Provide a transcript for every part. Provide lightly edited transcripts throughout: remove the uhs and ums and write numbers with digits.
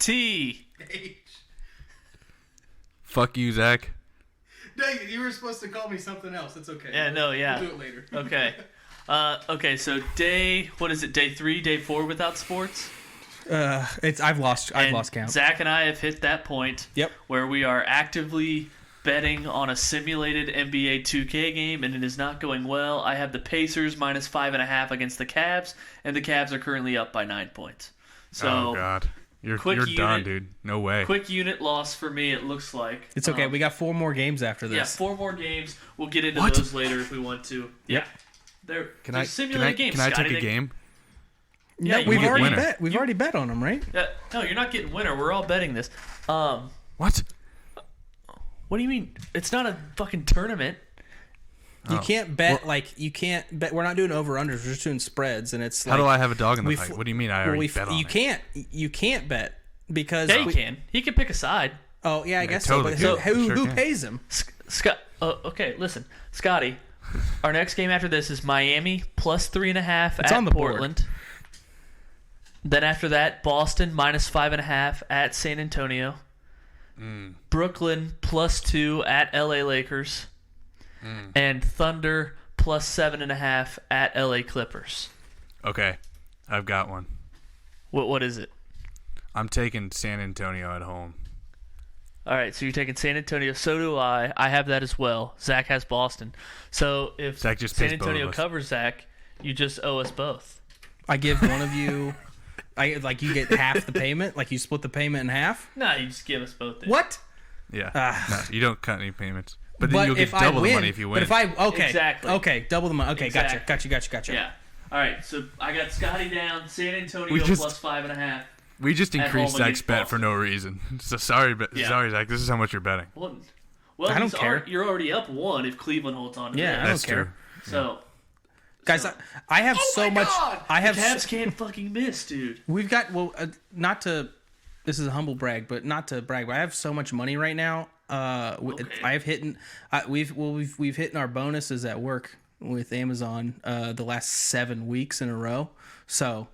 T. H. Fuck you, Zach. Dang it, you were supposed to call me something else. It's okay. Yeah, no, yeah. We'll do it later. Okay. Okay, so day 3, day 4 without sports? I've lost count. Zach and I have hit that point. Yep. Where we are actively betting on a simulated NBA 2K game, and it is not going well. I have the Pacers minus 5.5 against the Cavs, and the Cavs are currently up by 9 points. So, oh God, you're done, dude. No way. Quick unit loss for me. It looks like It's okay. We got 4 more games after this. Yeah, 4 more games. We'll get into What? those later if we want to. Yep. They're Can I simulated games. Can I Scotty. take a game? Yeah, No, we've get already winner. bet. We've already bet on them, right? No, you're not getting winner. We're all betting this. What? What do you mean? It's not a fucking tournament. You can't bet you can't bet. We're not doing over unders. We're just doing spreads, and it's like, How do I have a dog in the we fight? f- What do you mean I already bet on you it? You can't bet because Yeah, he can. He can pick a side. Oh yeah, I guess totally so. But can. who Sure can. pays him? Scott. Okay, listen, Scotty. Our next game after this is Miami plus 3.5 It's at on the board. Portland. Then after that, Boston minus 5.5 at San Antonio. Brooklyn plus 2 at LA Lakers. And Thunder plus 7.5 at LA Clippers. Okay, I've got one. What is it? I'm taking San Antonio at home. All right, so you're taking San Antonio. So do I. I have that as well. Zach has Boston. So if Zach just San pissed both Antonio of us. covers Zach, you just owe us both. I give one of you. You get half the payment. Like you split the payment in half. No, you just give us both. What? Yeah. No, you don't cut any payments. But then you'll get if I double win, the money if you win. But if I Exactly. double the money. Okay, Exactly. gotcha. Yeah. All right, so I got Scotty down. San Antonio We just- plus 5.5. we just at increased home Zach's against bet for Boston. no reason. So sorry, Yeah. sorry, Zach. This is how much you're betting. Well, I don't care. You're already up 1 if Cleveland holds on to Yeah, I that. don't That's care. true. So, Guys, I have so much. I have. the Cavs can't fucking miss, dude. We've got not to. This is a humble brag, but not to brag. But I have so much money right now. Okay. I have hit. We've hit our bonuses at work with Amazon the last 7 weeks in a row. So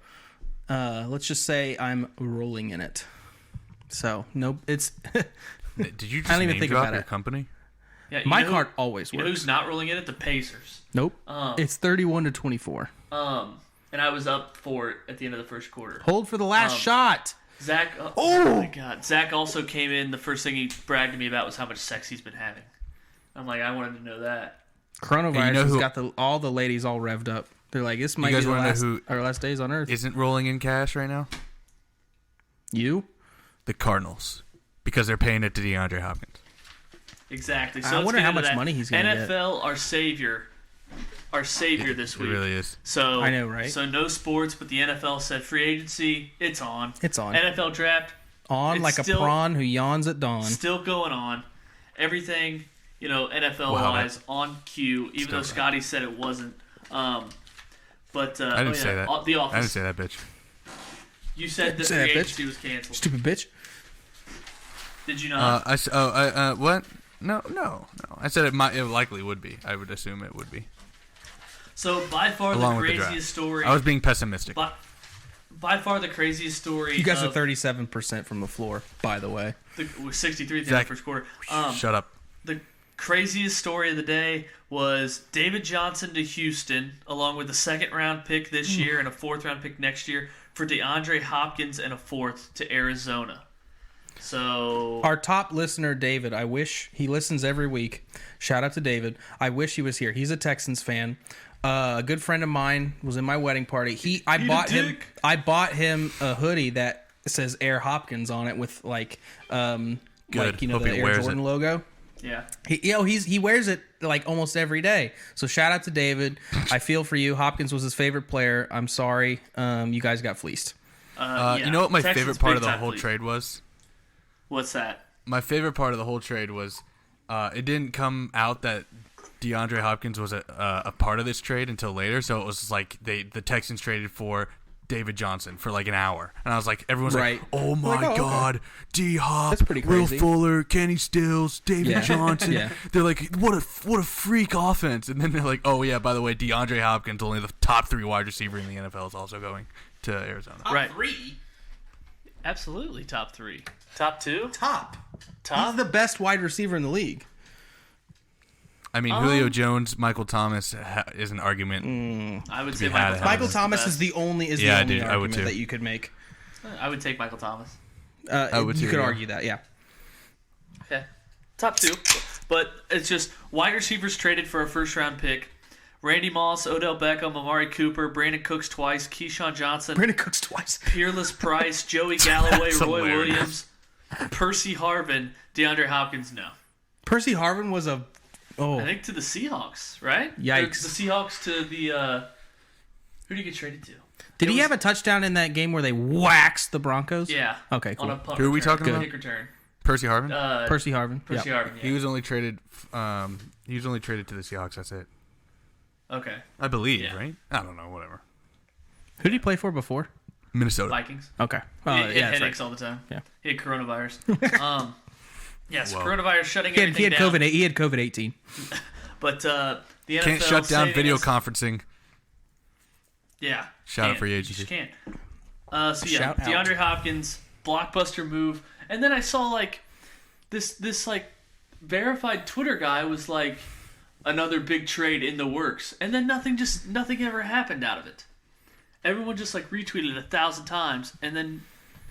let's just say I'm rolling in it. So no, it's Did you just I don't even name think drop about your it. company? Yeah, my card always You know works. who's not rolling in it? The Pacers. Nope. It's 31-24. And I was up for it at the end of the first quarter. Hold for the last shot. Zach. Oh my God. Zach also came in. The first thing he bragged to me about was how much sex he's been having. I'm like, I wanted to know that. Coronavirus Hey, you know has who- got all the ladies all revved up. They're like, this might be guys the wanna know last, who our last days on Earth. Isn't rolling in cash right now? You? The Cardinals, because they're paying it to DeAndre Hopkins. Exactly. So I let's wonder get how into much that. money he's gonna get. NFL, our savior this It week. really is. So I know, right? So no sports, but the NFL said free agency. It's on. It's on. NFL draft On It's like still- a prawn who yawns at dawn. still going on. Everything, NFL Wow, wise on cue. Even though Still Scotty said it wasn't. But I didn't say that. The Office. I didn't say that, bitch. You said that Say free that, bitch. agency was canceled. Stupid bitch. Did you not? What? No. I said it likely would be. I would assume it would be. So by far Along the with the craziest draft. story. I was being pessimistic. By far the craziest story. You guys are of 37% from the floor, by the way. with 63 at the end of Zach, the first quarter. Shut up. The craziest story of the day was David Johnson to Houston, along with a second-round pick this year and a fourth-round pick next year for DeAndre Hopkins and a fourth to Arizona. So Our top listener, David, I wish he listens every week. Shout out to David. I wish he was here. He's a Texans fan. A good friend of mine was in my wedding party. I bought him a hoodie that says Air Hopkins on it with Good. the Hope he Air wears Jordan it. logo. yeah. He wears it like almost every day. So shout out to David. I feel for you. Hopkins was his favorite player. I'm sorry. You guys got fleeced. Yeah. You know what my Texans favorite part of the big-time whole fleet. trade was? What's that? My favorite part of the whole trade was it didn't come out that DeAndre Hopkins was a part of this trade until later. So it was like the Texans traded for David Johnson for like an hour. And I was like, everyone's Right. like, oh my Like, oh, okay. God, D-Hop, That's pretty Will crazy. Fuller, Kenny Stills, David Yeah. Johnson. Yeah. They're like, what a freak offense. And then they're like, oh yeah, by the way, DeAndre Hopkins, only the top 3 wide receiver in the NFL, is also going to Arizona. Right. 3. Absolutely, top 3. Top 2? Top. Top? He's the best wide receiver in the league. I mean, Julio Jones, Michael Thomas is an argument. I would say be had Michael ahead Thomas. Michael Thomas is the only Yeah, dude, I would argument too. that you could make. I would take Michael Thomas. would You too, could yeah. argue that, yeah. Okay. Top 2. But it's just wide receivers traded for a first-round pick. Randy Moss, Odell Beckham, Amari Cooper, Brandon Cooks twice, Keyshawn Johnson, Brandon Cooks twice. Peerless Price, Joey Galloway, That's Roy hilarious. Williams, Percy Harvin, DeAndre Hopkins, no. Percy Harvin was a... Oh, I think to the Seahawks, right? Yikes. Or the Seahawks to the... who did he get traded to? did It he was- have a touchdown in that game where they waxed the Broncos? Yeah. Okay, cool. On a punt Who are we return, talking about? Kick return. Percy Harvin. Percy Harvin. Percy Yeah. Harvin, yeah. He was only traded. He was only traded to the Seahawks. That's it. Okay. I believe, Yeah. right? I don't know. Whatever. Who did he play for before? Minnesota. Vikings. Okay. He had Yeah, that's headaches right. all the time. Yeah. He had coronavirus. Yes, Whoa. coronavirus shutting He had everything down. COVID. He had COVID-18. But the NFL Can't shut down saving video us- conferencing. Yeah. Shout out can't. free You agency. just can't. So yeah, Shout out. DeAndre Hopkins, blockbuster move. And then I saw like this like verified Twitter guy was like another big trade in the works. And then nothing ever happened out of it. Everyone just like retweeted it 1,000 times and then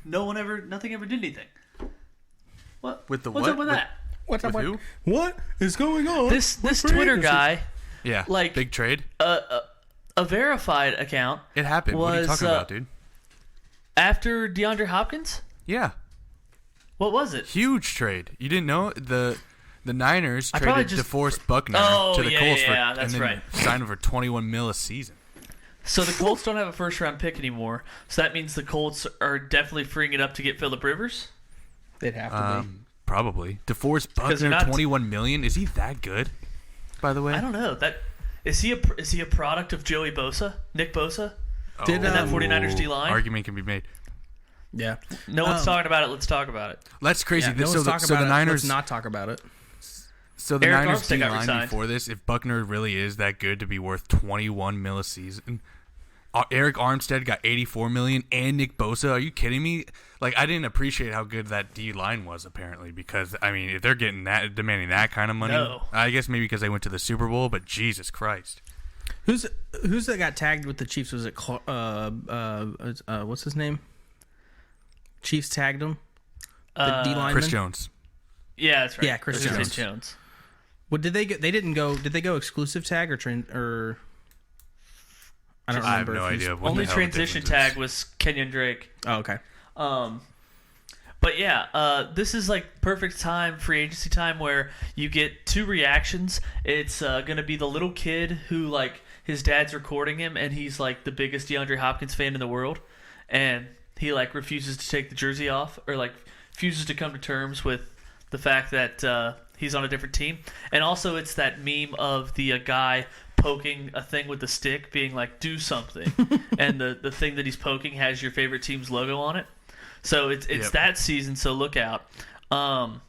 nothing ever did anything. What? With the What's what? up with that? What's With who? What is going on? This with free Twitter agency? guy, Yeah. Like- big trade. a verified account It happened. What are you was, talking about, dude? after DeAndre Hopkins. Yeah. What was it? Huge trade. You didn't know the Niners I probably traded just- DeForest Buckner Oh, to the yeah, Colts yeah, for that's and then right. signed him for $21 million a season. So the Colts don't have a first round pick anymore. So that means the Colts are definitely freeing it up to get Phillip Rivers. They'd have to be. Probably. DeForest they're Buckner, not- $21 million. Is he that good? By the way, I don't know. That is he a product of Joey Bosa, Nick Bosa? Did, And that um, 49ers D line? Argument can be made. Yeah. No one's talking about it. Let's talk about it. That's crazy. Yeah, no so one's the, talking so about the it. Niners, Let's not talk about it. so the Eric Niners Armstead D got line re-signed. before this. If Buckner really is that good to be worth $21 million a season, Eric Armstead got $84 million, and Nick Bosa. Are you kidding me? Like, I didn't appreciate how good that D line was apparently because I mean, if they're getting that, demanding that kind of money, No. I guess maybe because they went to the Super Bowl. But Jesus Christ, Who's that got tagged with the Chiefs? Was it what's his name? Chiefs tagged him. The D lineman. Chris Jones. Yeah, that's right. Yeah, Chris It was Jones. Jones. What did they get? They didn't go. Did they go exclusive tag or? I don't I have remember. no if he's- idea. What Only the hell the transition difference is. tag was Kenyon Drake. Oh, okay. But yeah, this is like perfect time, free agency time, where you get two reactions. It's gonna be the little kid who like his dad's recording him, and he's like the biggest DeAndre Hopkins fan in the world, and he like refuses to take the jersey off, or like refuses to come to terms with the fact that he's on a different team. And also, it's that meme of the guy poking a thing with the stick, being like, "Do something," and the thing that he's poking has your favorite team's logo on it. So it's Yep. that season, so look out. Now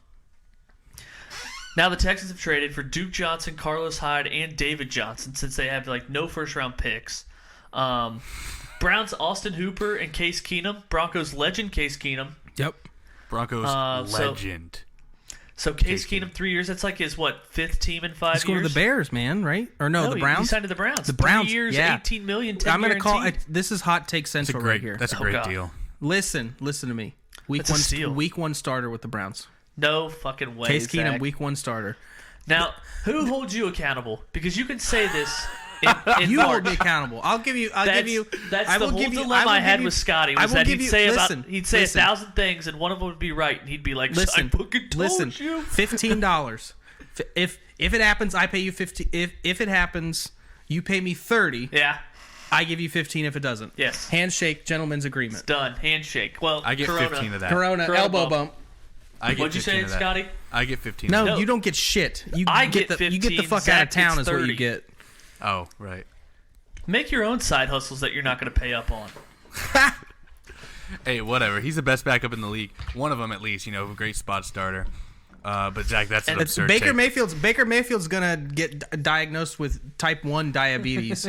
the Texans have traded for Duke Johnson, Carlos Hyde, and David Johnson since they have like no first round picks. Browns Austin Hooper and Case Keenum. Broncos legend Case Keenum. Yep. Broncos so- legend. So Case Case Keenum 3 years. That's like his fifth team in 5 He's going years. to the Bears, man. Right? Or no, the He Browns. signed to the Browns. The Browns, 3 years, yeah. $18 million. 10 I'm going to call guaranteed. it. This is hot take That's a central great. right here. That's a Oh, great God. deal. Listen to me. Week That's a one, steal. week one starter with the Browns. No fucking way. Case Keenum, Zach. week one starter. Now, who holds you accountable? Because you can say this in You March. hold me accountable. I'll give you. That's I the will whole give you- dilemma will I had give you- with Scotty I was will that give he'd you- say listen, he'd say listen. 1,000 things and one of them would be right, and he'd be like, Listen, "I fucking told listen. you." $15. If it happens, I pay you 50. If it happens, you pay me 30. Yeah, I give you 15 if it doesn't. Yes. Handshake, gentleman's agreement. done. Handshake. Well, I get Corona. 15 of that. Corona, Corona elbow bump. bump. I get What'd you 15 say, of that. Scotty? I get 15. No, of that. No. you don't get shit. You I get get the you get the 15, fuck out Zach of town gets is what 30. you get. Oh, right. Make your own side hustles that you're not going to pay up on. Hey, whatever. He's the best backup in the league. One of them, at least. You know, a great spot starter. But Zach, that's an And absurd Baker take. Mayfield's gonna get diagnosed with type 1 diabetes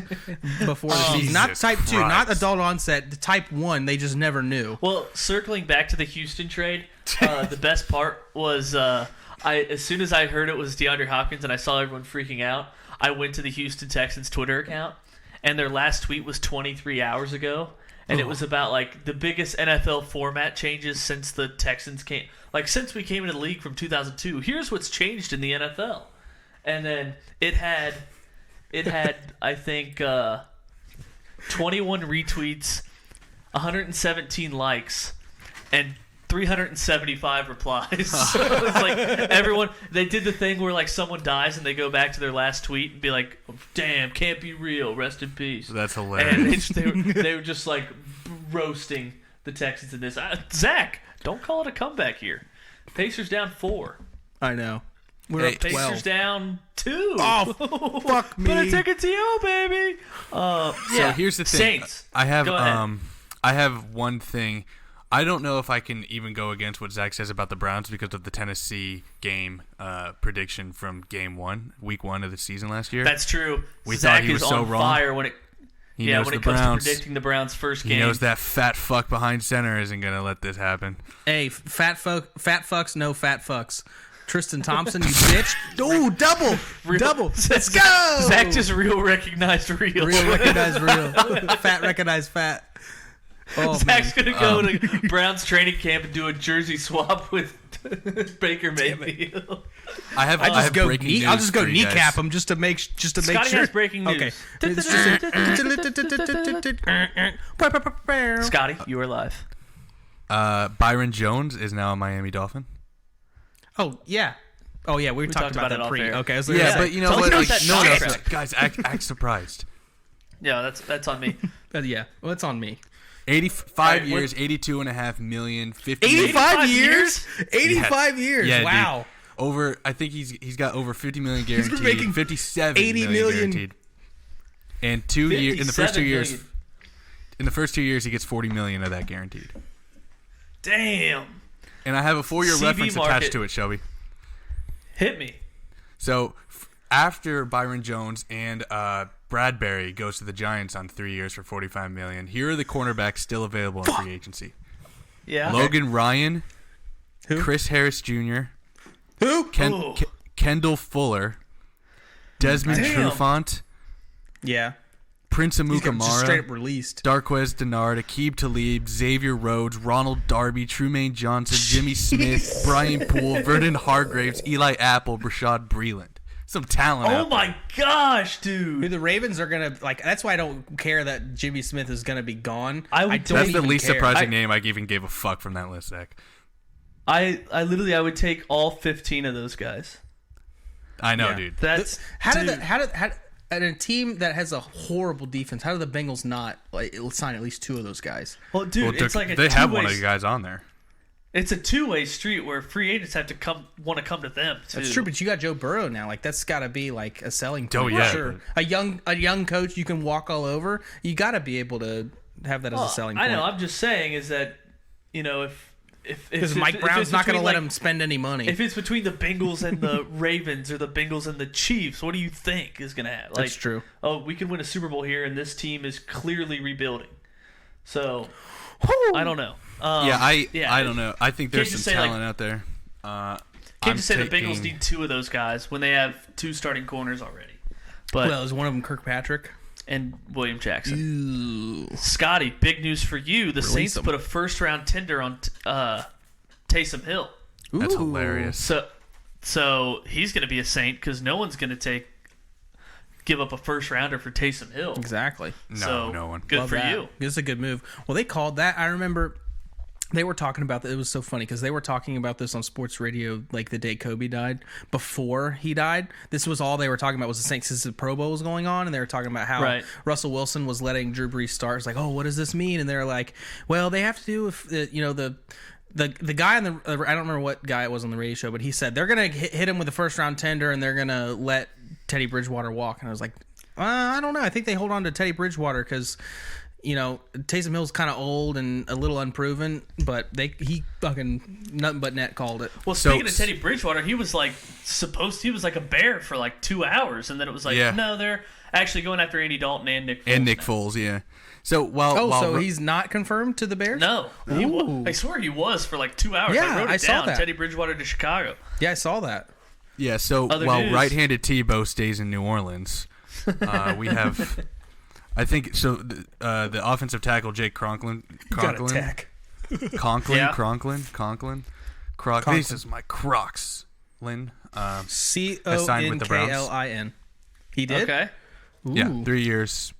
before the season. Not Jesus type 2, not Christ. adult onset. The type 1, they just never knew. Well, circling back to the Houston trade, the best part was as soon as I heard it was DeAndre Hopkins and I saw everyone freaking out, I went to the Houston Texans Twitter account, and their last tweet was 23 hours ago, and it was about like the biggest NFL format changes since the Texans came, like since we came into the league from 2002. Here's what's changed in the NFL, and then it had I think 21 retweets, 117 likes, and 375 replies. So it was like everyone, they did the thing where like someone dies and they go back to their last tweet and be like, damn, can't be real, rest in peace. That's And hilarious. they were just like roasting the Texans in this. Zach, don't call it a comeback here. Pacers down 4. I know. We're Hey, up Pacers 12. down 2. Oh, fuck me. Put a ticket to you, baby. So Yeah. here's the thing. Saints. I have Go ahead. I have one thing. I don't know if I can even go against what Zach says about the Browns because of the Tennessee game prediction from week 1 of the season last year. That's true. We Zach thought he was is so on wrong. fire when it He knows when the it comes Browns. to predicting the Browns' first game. He knows that fat fuck behind center isn't going to let this happen. Hey, fat fucks, no fat fucks. Tristan Thompson, you bitch. Ooh, double. Let's go. Zach just real recognized real. Real recognize real. Fat recognize fat. Oh, Zach's man. gonna go to Browns training camp and do a jersey swap with Baker Mayfield. I have breaking news I'll just go for you kneecap guys. him just to make Scotty sure. has breaking news. Okay. Scotty, you are live. Byron Jones is now a Miami Dolphin. Oh yeah. We talked about that it pre. off air. Okay. I was Yeah, like, but you know Tell us what? about Like, that no one else. contract. Guys, act surprised. Yeah, that's on me. yeah. Well, it's on me. 85 Alright, years, 82.5 million, 50 85 years? 85 years. Yeah, dude. Wow. Over, I think he's got over 50 million guaranteed. making 57 80 million million. guaranteed. And 2 years in the first 2 57 years. million. In the first 2 years, he gets 40 million of that guaranteed. Damn. And I have a 4-year CB reference market. attached to it, Shelby. Hit me. So after Byron Jones and Bradbury goes to the Giants on 3 years for 45 million, here are the cornerbacks still available in free agency: Yeah. Logan Ryan, Who? Chris Harris Jr., Who? Ooh. Kendall Fuller, Desmond Damn. Trufant, Yeah. Prince He's got just straight Amukamara, up released. Darquez Denard, Aqib Talib, Xavier Rhodes, Ronald Darby, Trumaine Johnson, Jimmy Smith, Brian Poole, Vernon Hargraves, Eli Apple, Rashad Breeland. Some talent Oh out there. my gosh, dude. The Ravens are gonna like. That's why I don't care that Jimmy Smith is gonna be gone. I would- don't That's the even least care. surprising name I even gave a fuck from that list, Zach. I literally would take all 15 of those guys. I know, Yeah. dude. That's How dude, did at a team that has a horrible defense? How do the Bengals not like sign at least 2 of those guys? Well, dude, Well, it's like a they have one two-way- of the guys on there. It's a two-way street where free agents have to want to come to them too. That's true, but you got Joe Burrow now. Like that's got to be like a selling point. Oh, for yeah. sure. A young coach you can walk all over. You got to be able to have that as Well, a selling I point. know. I'm just saying is that if Because it's- Mike if Brown's it's not going to between, let like, him spend any money. If it's between the Bengals and the Ravens or the Bengals and the Chiefs, what do you think is going to happen? Like, That's true. Oh, we could win a Super Bowl here, and this team is clearly rebuilding. So I don't know. I don't know. I think there's Can't just some say, like- talent out there. Can't I'm just say the Bengals taking- need 2 of those guys when they have 2 starting corners already. But well, is one of them Kirkpatrick? and William Jackson. Ooh. Scotty, big news for you. The Saints him. put a first-round tender on Taysom Hill. That's Ooh. hilarious. So he's going to be a Saint because no one's going to give up a first-rounder for Taysom Hill. Exactly. No, So, no one. Good Love for that. you. This is a good move. Well, they called that. I remember they were talking about that. It was so funny because they were talking about this on sports radio like the day Kobe died. Before he died, this was all they were talking about was the Saints since the Pro Bowl was going on, and they were talking about how Right. Russell Wilson was letting Drew Brees start. It's like, oh, what does this mean? And they're like, well, they have to do if the guy on the I don't remember what guy it was on the radio show, but he said they're gonna hit him with a first round tender and they're gonna let Teddy Bridgewater walk. And I was like, I don't know. I think they hold on to Teddy Bridgewater because Taysom Hill's kind of old and a little unproven, but he fucking nothing but net called it. Well, speaking of Teddy Bridgewater, he was like a bear for like 2 hours, and then it was like, no, they're actually going after Andy Dalton and Nick Foles. And Nick Foles, yeah. So he's not confirmed to the Bears? No, I swear he was for like 2 hours. Yeah, I wrote it saw down. that. Teddy Bridgewater to Chicago. Yeah, I saw that. Yeah, so Other while news. right-handed Tebow stays in New Orleans, we have, I think, so the offensive tackle Jake Conklin. This is my Crocs. Lynn. Conklin. He did? Okay. Ooh. Yeah, 3 years,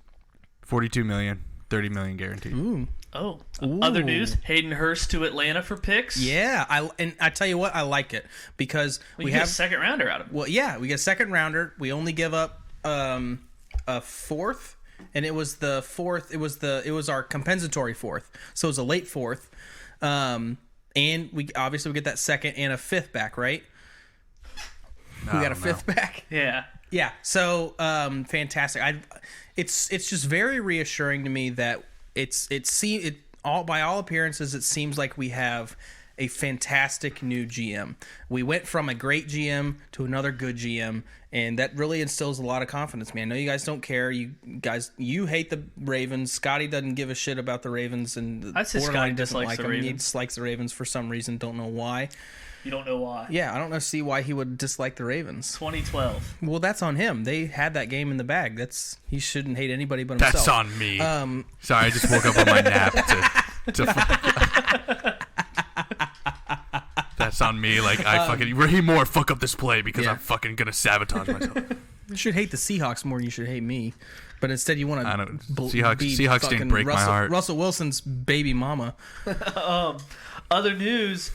$42 million, $30 million guaranteed. Ooh. Oh, other news: Hayden Hurst to Atlanta for picks. Yeah, I tell you what, I like it because we have a second rounder out of him. Well, yeah, we get a second rounder. We only give up a fourth, and it was the fourth. It was our compensatory fourth, so it was a late fourth. And we get that second and a fifth back, right? We got a fifth back. Yeah. Yeah. So fantastic. It's just very reassuring to me that by all appearances it seems like we have a fantastic new GM. We went from a great GM to another good GM, and that really instills a lot of confidence, man. I know you guys don't care. You hate the Ravens. Scotty doesn't give a shit about the Ravens, and I'd say Scotty dislikes the Ravens. He dislikes the Ravens for some reason. Don't know why. You don't know why. Yeah, I don't see why he would dislike the Ravens. 2012. Well, that's on him. They had that game in the bag. He shouldn't hate anybody but himself. That's on me. Sorry, I just woke up on my nap That's on me. Like, Raheem Moore fuck up this play because I'm fucking gonna sabotage myself. You should hate the Seahawks more than you should hate me. But instead you want to Seahawks didn't break my heart. Russell Wilson's baby mama. Other news: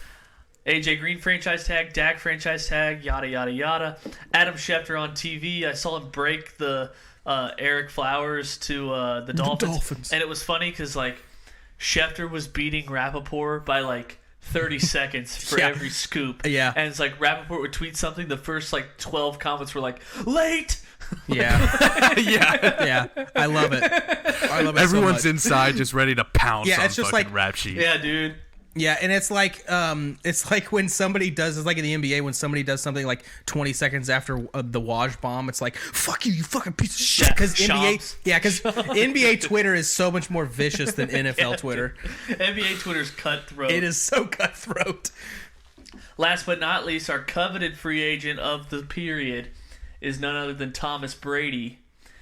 AJ Green franchise tag, Dak franchise tag, yada yada yada. Adam Schefter on TV. I saw him break the Eric Flowers to the Dolphins, and it was funny because like Schefter was beating Rappaport by like 30 seconds for every scoop. Yeah, and it's like Rappaport would tweet something. The first like 12 comments were like late. Yeah, yeah. I love it. Everyone's so inside just ready to pounce. Yeah, on it's just fucking like rap sheet. Yeah, dude. Yeah, and it's like when somebody does, it's like in the NBA when somebody does something like 20 seconds after the Waj bomb, it's like fuck you fucking piece of shit. Because NBA Twitter is so much more vicious than NFL Twitter. NBA Twitter's cutthroat. It is so cutthroat. Last but not least, our coveted free agent of the period is none other than Thomas Brady.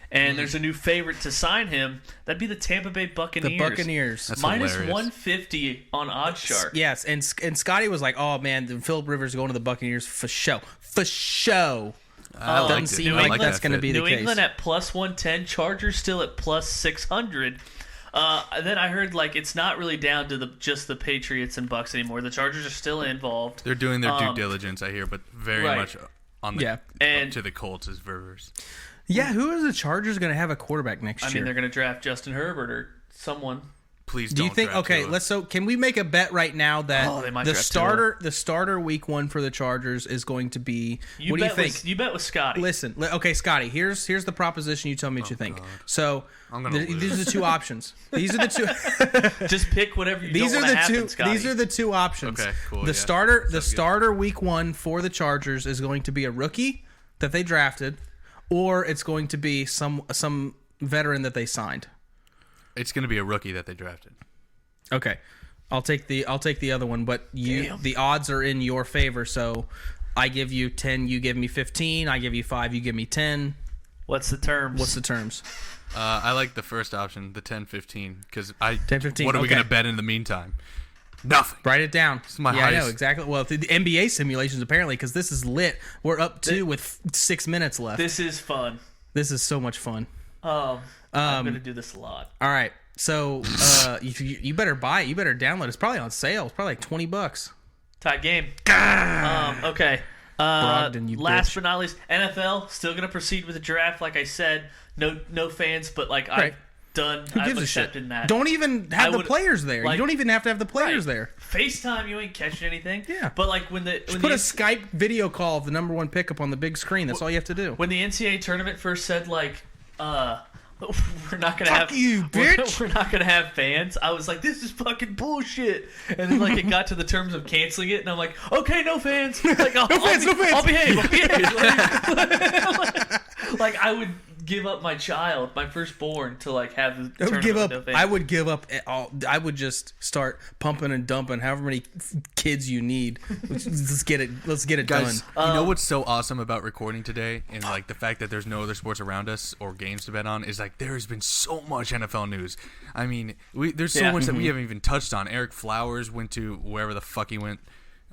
And there's a new favorite to sign him. That'd be the Tampa Bay Buccaneers. The Buccaneers. That's minus hilarious. 150 on OddsShark. Yes, and Scotty was like, "Oh man, Philip Rivers going to the Buccaneers for show, for show." Doesn't seem like that's going to be the New case. England at plus 110, Chargers still at plus 600. Then I heard like it's not really down to just the Patriots and Bucks anymore. The Chargers are still involved. They're doing their due diligence, I hear, but very much on the and to the Colts as Rivers. Yeah, who is the Chargers going to have a quarterback next year? I mean, they're going to draft Justin Herbert or someone. Please Do don't. you think? draft Okay, Tua. can we make a bet right now that they might the draft starter week 1 for the Chargers is going to be? You what do you bet think? You bet with Scotty. Listen, okay, Scotty. Here's the proposition. You tell me what you think. God. So I'm gonna lose. these are the two options. These are the two. Just pick whatever you These don't are want to the happen, two. Scotty. These are the two options. Okay, cool. The yeah. starter week 1 for the Chargers is going to be a rookie that they drafted, or it's going to be some veteran that they signed. It's going to be a rookie that they drafted. Okay, I'll take the other one, but the odds are in your favor. So I give you 10, you give me 15. I give you 5, you give me 10. What's the terms? What's the terms? I like the first option, the 10-15, because 10-15. What are we okay. going to bet in the meantime? Nothing. Write it down. This is my I highest. know exactly. Well, the NBA simulations apparently, because this is lit. We're up 2 with 6 minutes left. This is fun. This is so much fun. I'm going to do this a lot. All right, so you better buy it. You better download it. It's probably on sale. It's probably like $20. Tight game. Okay. Brogdon, you last bitch. but not least, NFL still going to proceed with the draft. Like I said, no fans, but like Right. I've Who gives a shit? accepted that. Don't even have the would- players there. like- You don't even have to have the players Right. there. FaceTime, you ain't catching anything. Yeah. But like when Put the a Skype video call of the number 1 pick up on the big screen. That's all you have to do. when the NCAA tournament first said like we're not gonna Fuck have you, bitch. We're not gonna have fans. I was like, this is fucking bullshit. And then like it got to the terms of canceling it, and I'm like, okay, no fans. Like, No fans. I'll behave. Like I would give up my child, my firstborn, to like have the I would tournament give with up. no fans. I would give up all. I would just start pumping and dumping however many kids you need. Let's get it. Let's get it Guys, done. you know what's so awesome about recording today, and like the fact that there's no other sports around us or games to bet on, is like there has been so much NFL news. I mean, there's so much that we haven't even touched on. Eric Flowers went to wherever the fuck he went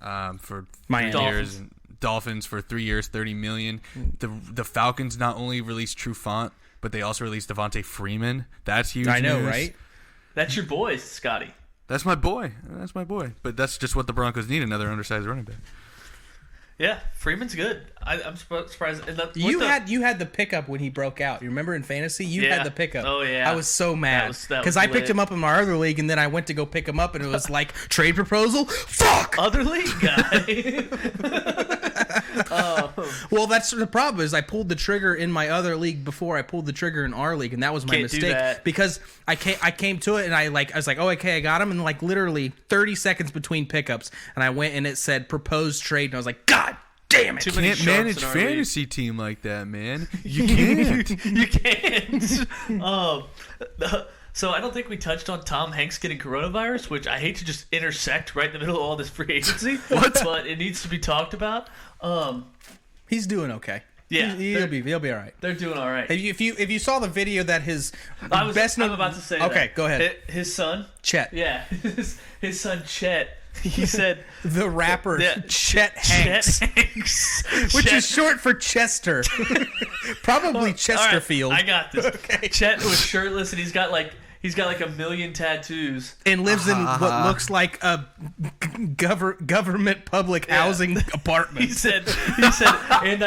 for Miami. 3 years. And Dolphins for 3 years, $30 million. The Falcons not only released Trufant, but they also released Devontae Freeman. That's huge. I know, news. right? That's your boy, Scotty. That's my boy. That's my boy. But that's just what the Broncos need, another undersized running back. Yeah, Freeman's good. I'm surprised. And You had the pickup when he broke out. You remember in fantasy, you Yeah. had the pickup. Oh, yeah. I was so mad That because was I picked lit. him up in my other league, and then I went to go pick him up, and it was like trade proposal. Fuck. other league guy. Well, that's the problem is I pulled the trigger in my other league before I pulled the trigger in our league, and that was my Can't do mistake that. because I came to it and I was like, oh, okay, I got him, and like literally 30 seconds between pickups, and I went and it said proposed trade, and I was like, God damn it! Too many Can't sharks manage in our league. fantasy team like that, man. You can't. You can't. So I don't think we touched on Tom Hanks getting coronavirus, which I hate to just intersect right in the middle of all this free agency. But it needs to be talked about. He's doing okay. Yeah, he'll be all right. They're doing all right. If you saw the video that his I'm known- about to say okay, that. go ahead. His son, Chet, yeah, his son Chet. He said the rapper Yeah, Chet Hanks, Chet Hanks, which Chet- is short for Chester, probably All right, Chesterfield. I got this. Okay. Chet was shirtless and he's got like a million tattoos. And lives in what looks like a government public housing apartment. He said, and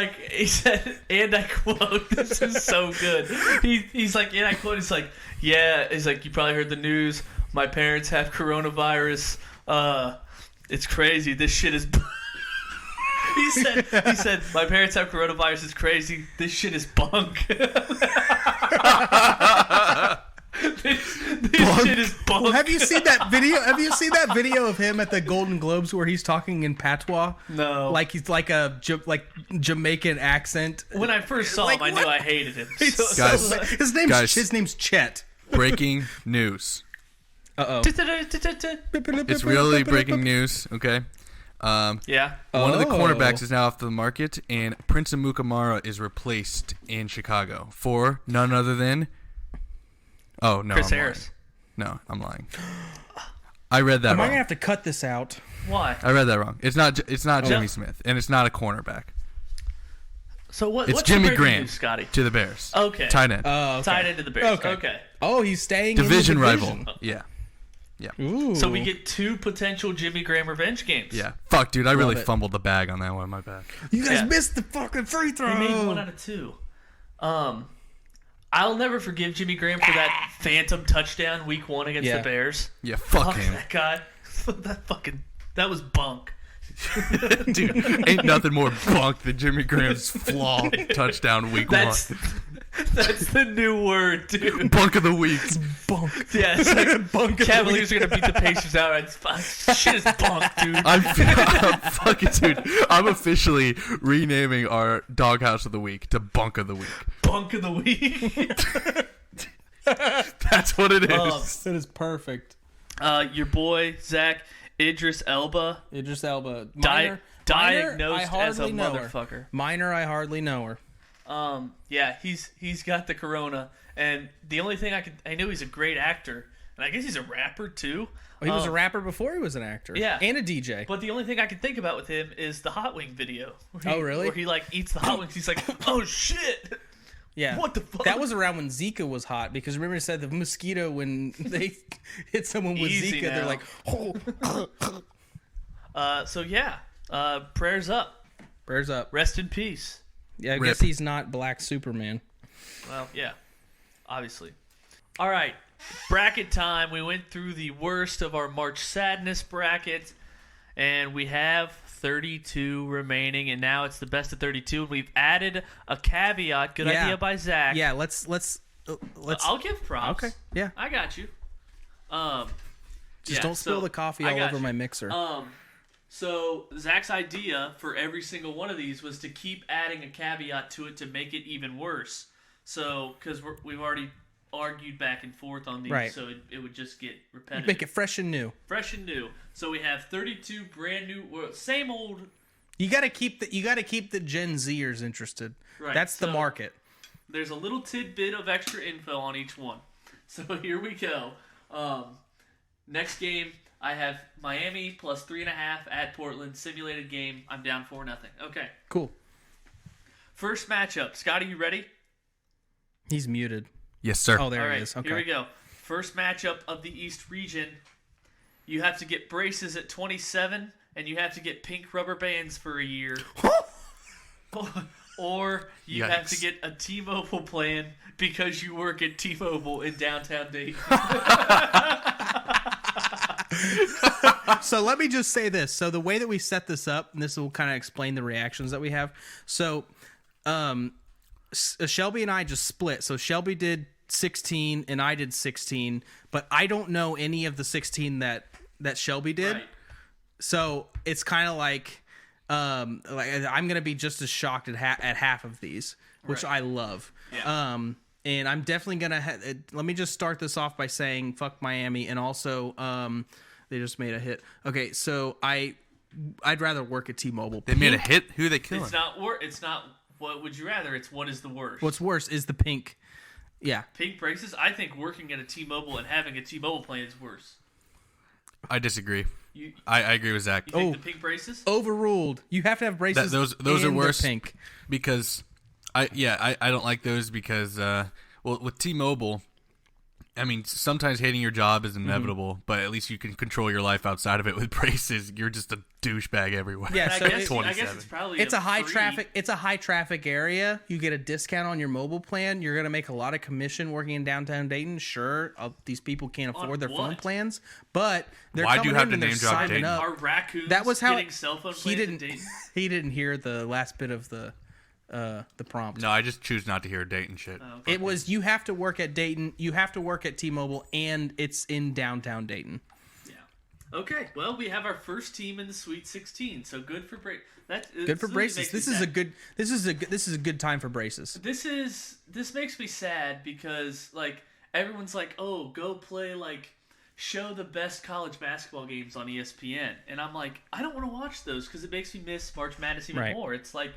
I quote, this is so good. He's like, and I quote, he's like, you probably heard the news. My parents have coronavirus. It's crazy. This shit is. He said, my parents have coronavirus. It's crazy. This shit is bunk. This shit is bunk. Well, have you seen that video? Have you seen that video of him at the Golden Globes where he's talking in patois? No. Like he's like a Jamaican accent. When I first saw Like, him, I knew what? I hated him. He's So- Guys. his name's Chet. Breaking news. Uh-oh. It's really breaking news, okay? Yeah. One of the Oh. cornerbacks is now off the market, and Prince Amukamara is replaced in Chicago for none other than... Oh, no, Chris I'm Harris. lying. No, I'm lying. I read that Am I wrong. gonna have to cut this out? Why? I read that wrong. It's not Jimmy Smith, and it's not a cornerback. So what? It's what's Jimmy the breaking Graham news, Scotty? to the Bears. Okay. Tight end. Okay. Tied into the Bears. Okay. Oh, he's staying Division in the rival. division. Yeah. Ooh. So we get 2 potential Jimmy Graham revenge games. Yeah. Fuck, dude. I really it. fumbled the bag on that one. My bad. You guys Yeah. missed the fucking free throw. He made 1 out of 2. I'll never forgive Jimmy Graham for that phantom touchdown week 1 against Yeah. the Bears. Yeah, fuck him. that guy. That was bunk. Dude, ain't nothing more bunk than Jimmy Graham's flaw touchdown week That's the new word, dude. 1. Bunk of the week. Bunk. Yeah, it's like Bunk of the Cavaliers are gonna beat the Pacers out. Shit is bunk, dude. I'm fucking dude. I'm officially renaming our doghouse of the week to Bunk of the week. Bunk of the week. That's what it is. That is perfect. Your boy Zach Idris Elba. Idris Elba. Diagnosed as a know motherfucker. Her. Minor, I hardly know her. Yeah, he's got the corona, and the only thing I know he's a great actor, and I guess he's a rapper too. He was a rapper before he was an actor. Yeah. And a DJ. But the only thing I can think about with him is the hot wing video. Oh, really? Where he like eats the hot wings. He's like, oh shit. Yeah. What the fuck? That was around when Zika was hot because remember it said the mosquito when they hit someone with Easy Zika, they're now. like, oh. So yeah, prayers up. Prayers up. Rest in peace. Yeah, I Rip. guess he's not Black Superman. Well, yeah, obviously. All right, bracket time. We went through the worst of our March Sadness bracket, and we have 32 remaining, and now it's the best of 32. We've added a caveat. Good Yeah. idea by Zach. Yeah, let's let's. I'll give props. Okay, yeah. I got you. Just don't spill the coffee all over my mixer. So Zach's idea for every single one of these was to keep adding a caveat to it to make it even worse. So, because we've already argued back and forth on these, Right. so it would just get repetitive. Make it fresh and new. Fresh and new. So we have 32 brand new, same old. You got to keep the Gen Zers interested. Right, That's the so- market. There's a little tidbit of extra info on each one. So here we go. Next game, I have Miami plus 3.5 at Portland. Simulated game. I'm down 4-0. Okay. Cool. First matchup. Scotty, you ready? He's muted. Yes, sir. Oh, there All it right, is. Okay. here we go. First matchup of the East region. You have to get braces at 27, and you have to get pink rubber bands for a year. Or you have to Yikes. get a T-Mobile plan because you work at T-Mobile in downtown Dayton. So let me just say this. So the way that we set this up, and this will kind of explain the reactions that we have. So Shelby and I just split. So Shelby did 16 and I did 16, but I don't know any of the 16 that Shelby did. Right. So it's kind of like I'm gonna be just as shocked at half of these, which Right. I love. Yeah. And I'm definitely gonna let me just start this off by saying fuck Miami, and also they just made a hit. Okay, so I'd rather work at T-Mobile. They made a hit. Who are they killing? It's not what would you rather. It's what is the worst. What's worse is the pink. Yeah, pink braces? I think working at a T-Mobile and having a T-Mobile plan is worse. I disagree. You I agree with Zach. think the pink braces? overruled. You have to have braces. Those are and they're worse pink. because I don't like those because with T-Mobile, I mean sometimes hating your job is inevitable, but at least you can control your life outside of it. With braces, you're just a douchebag everywhere. Yeah, I so guess, it- I guess it's probably It's a high free- traffic. It's a high traffic area. You get a discount on your mobile plan. You're gonna make a lot of commission working in downtown Dayton. Sure, these people can't afford their phone what? plans, but they're Why do you coming have in to and they're name drop signing Dayton? up. Are raccoons That was how getting cell phone he plans in didn't. Dayton? He didn't hear the last bit of the prompt. No, I just choose not to hear Dayton shit. It was you have to work at Dayton. You have to work at T-Mobile, and it's in downtown Dayton. Yeah. Okay. Well, we have our first team in the Sweet 16. So good for Good for braces. This is a good time for braces. This makes me sad because like everyone's like, oh, go play show the best college basketball games on ESPN, and I'm like, I don't want to watch those because it makes me miss March Madness even Right. more. It's like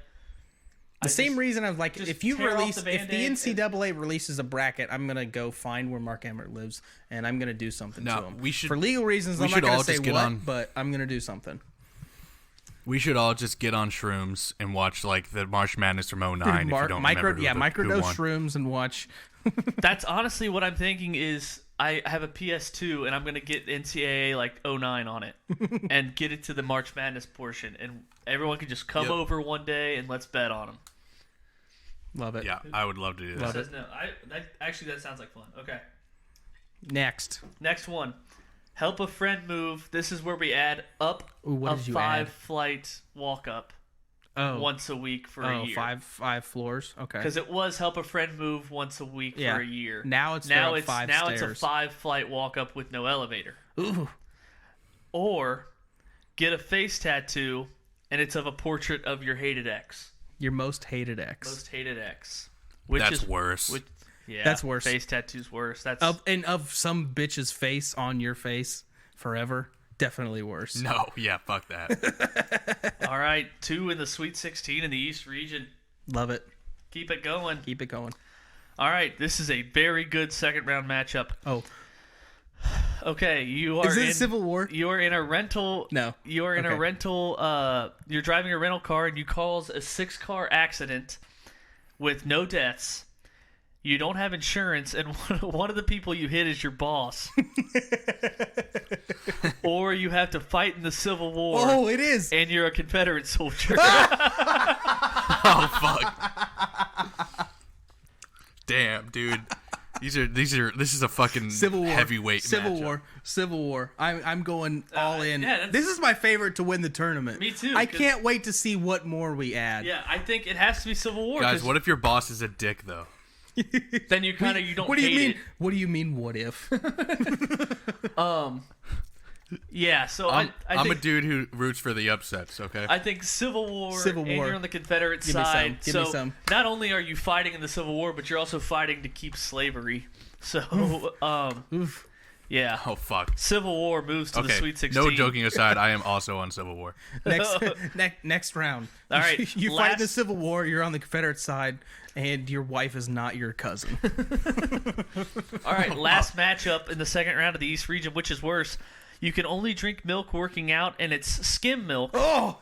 The same reason I've like just if you tear off release the if the Band-Aid NCAA releases a bracket, I'm gonna go find where Mark Emmert lives and I'm gonna do something No, to him. we should- for legal reasons. we I'm not should gonna all say just get what, on- but I'm gonna do something. We should all just get on shrooms and watch the March Madness from 09 if you don't remember who microdose won. shrooms and watch. that's honestly what I'm thinking is I have a PS2 and I'm gonna get NCAA 09 on it and get it to the March Madness portion, and everyone can just come Yep. over one day and let's bet on them. Love it. Yeah, I would love to do that. Love it. Says no. That sounds like fun. Okay. Next, Next one. Help a friend move. This is where we add up Ooh, what a did you 5-flight walk up once a week for a year. five floors. Okay. Because it was help a friend move once a week Yeah. for a year. Now it's now they're up it's five now it's a stairs. 5-flight walk up with no elevator. Ooh. Or get a face tattoo and it's of a portrait of your hated ex. Your most hated ex. Most hated ex. Which That's is worse. yeah, That's worse. Face tattoo's worse. That's Of some bitch's face on your face forever. Definitely worse. No, yeah, fuck that. all right. 2 in the Sweet 16 in the East region. Love it. Keep it going. Keep it going. All right, this is a very good second round matchup. Oh, Okay, you are is it in Civil War? You are in a rental. No. You are in Okay. a rental. You're driving a rental car and you cause a 6-car accident with no deaths. You don't have insurance, and one of the people you hit is your boss. Or you have to fight in the Civil War. Oh, it is. And you're a Confederate soldier. Oh fuck. Damn, dude. This is a fucking Civil War. heavyweight Civil matchup. War. I'm going all in. yeah, that's- This is my favorite to win the tournament. Me too, I 'cause- can't wait to see what more we add. Yeah, I think it has to be Civil War. Guys, 'cause what if your boss is a dick though? then you kind of you don't. What do you hate mean? What do you mean? What if? it. Yeah. So I'm I think, a dude who roots for the upsets. Okay. I think Civil War. Civil And War. you're on the Confederate Give me some. side. Give me so some. not only are you fighting in the Civil War, but you're also fighting to keep slavery. So Oof. yeah. Oh fuck. Civil War moves to the Okay. Sweet 16. No joking aside, I am also on Civil War. Next round. All right, You fight the last- Civil War. You're on the Confederate side, and your wife is not your cousin. All right, last matchup in the second round of the East region, which is worse. You can only drink milk working out, and it's skim milk. Oh.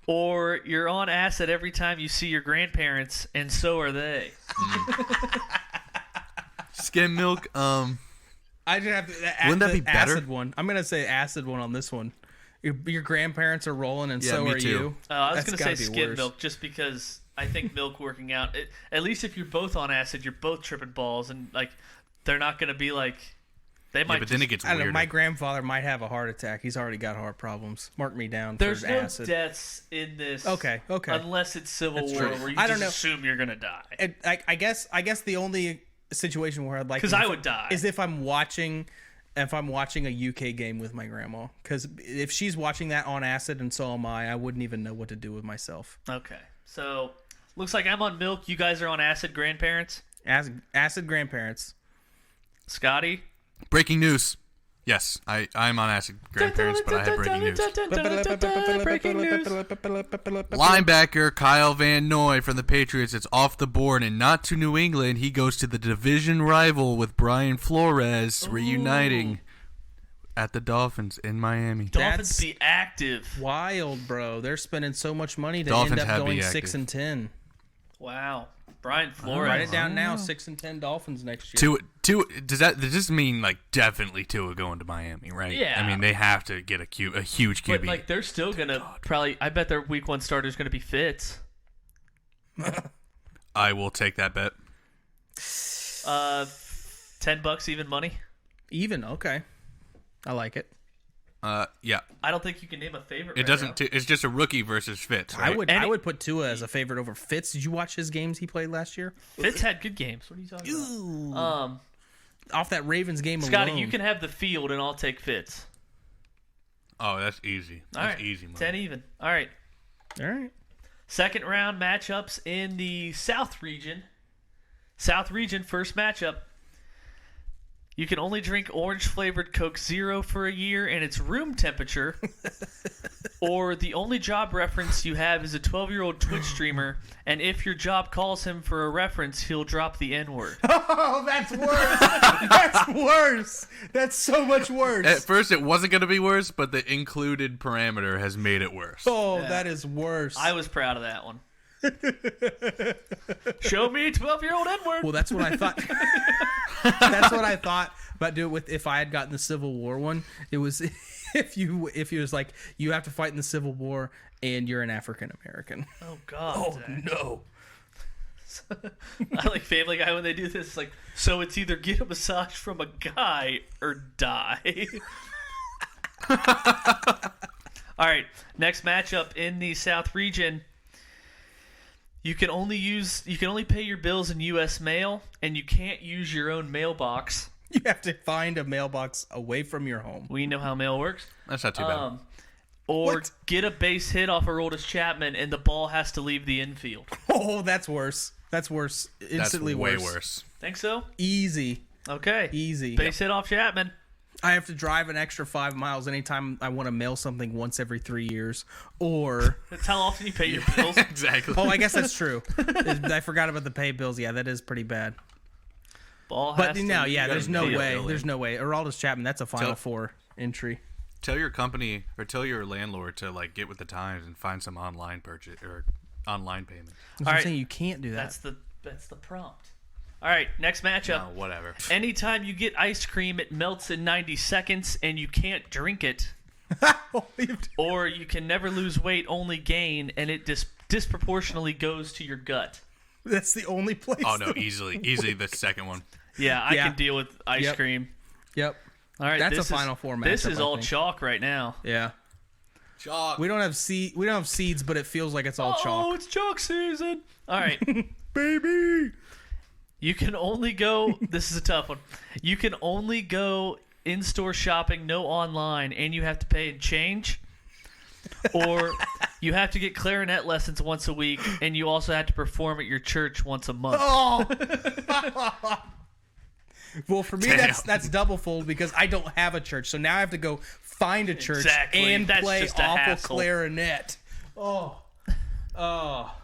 Or you're on acid every time you see your grandparents, and so are they. Skim milk. I just have Wouldn't that be better? Acid one. I'm gonna say acid one on this one. Your grandparents are rolling, and Yeah, so me are too. you. I was That's going to gotta say be skim worse. milk just because I think milk working out, at least if you're both on acid, you're both tripping balls, and like they're not going to be like, they might Yeah, but then it gets I don't know. weirder. My grandfather might have a heart attack. He's already got heart problems. Mark me down There's for no acid. deaths in this. Okay. Unless it's Civil That's War, true. where you I just don't know. assume you're going to die. And I guess the only situation where I'd like 'Cause is I if- would die. is if I'm watching a UK game with my grandma, because if she's watching that on acid and so am I wouldn't even know what to do with myself. Okay. So, looks like I'm on milk. You guys are on acid grandparents. Acid grandparents. Scotty? Breaking news. Yes, I'm on acid grandparents, but I have breaking news. Breaking news. Linebacker Kyle Van Noy from the Patriots is off the board and not to New England. He goes to the division rival with Brian Flores, reuniting at the Dolphins in Miami. Dolphins That's- be active. Wild, bro. They're spending so much money to Dolphins end have up to be going active. 6-10. Wow. Brian Flores. Write it down now. 6-10 Dolphins next year. Does this mean like definitely Tua going to Miami, right? Yeah. I mean, they have to get a huge QB. But like they're still gonna probably. I bet their week 1 starter is gonna be Fitz. I will take that bet. $10 even money. Even okay. I like it. Yeah. I don't think you can name a favorite. It right doesn't. now. It's just a rookie versus Fitz. Right? I would put Tua as a favorite over Fitz. Did you watch his games he played last year? Fitz had good games. What are you talking about? Off that Ravens game Scotty, alone. you can have the field, and I'll take Fitz. Oh, that's easy. All That's right, easy, man. 10 even. All right. All right. Second round matchups in the South region. South region first matchup. You can only drink orange flavored Coke Zero for a year and it's room temperature. Or the only job reference you have is a 12-year-old Twitch streamer, and if your job calls him for a reference, he'll drop the N-word. Oh, that's worse. That's worse. That's so much worse. At first, it wasn't going to be worse, but the included parameter has made it worse. Oh, that is worse. I was proud of that one. Show me 12-year-old N-word. Well, that's what I thought. That's what I thought about doing with if I had gotten the Civil War one. It was if you was like you have to fight in the Civil War and you're an African American. Oh, God. No. I like Family Guy when they do this. Like, so it's either get a massage from a guy or die. All right, next matchup in the South region. You can only pay your bills in U.S. mail, and you can't use your own mailbox. You have to find a mailbox away from your home. We know how mail works. That's not too bad. Or What? get a base hit off Aroldis Chapman, and the ball has to leave the infield. Oh, that's worse. That's worse. That's Instantly way worse. worse. Think so? Easy. Okay. Easy. Base hit off Chapman. I have to drive an extra 5 miles anytime I want to mail something once every 3 years. Or That's how often you pay your bills. Exactly. oh, I guess that's true. I forgot about the pay bills. Yeah, that is pretty bad. Ball has But to no, leave yeah, the there's no infield. way. There's no way. Aroldis Chapman, that's a Final Tell- Four entry. Tell your company or tell your landlord to like get with the times and find some online purchase or online payment. I'm right. saying you can't do that. That's the prompt. All right, next matchup. No, whatever. Anytime you get ice cream, it melts in 90 seconds and you can't drink it. Or you can never lose weight, only gain, and it disproportionately goes to your gut. That's the only place. Oh no, easily the second one. Yeah, I Yeah. can deal with ice Yep. cream. Yep. All right, That's this a Final Four This matchup, is I all think. chalk right now. Yeah. Chalk. We don't have seeds, but it feels like it's all Oh, chalk. it's chalk season. All right. Baby. You can only go. This is a tough one. You can only go in-store shopping, no online, and you have to pay in change. Or you have to get clarinet lessons once a week, and you also have to perform at your church once a month. Oh. Well, for me, that's double fold because I don't have a church, so now I have to go find a church and That's play just a awful hassle. clarinet. Oh.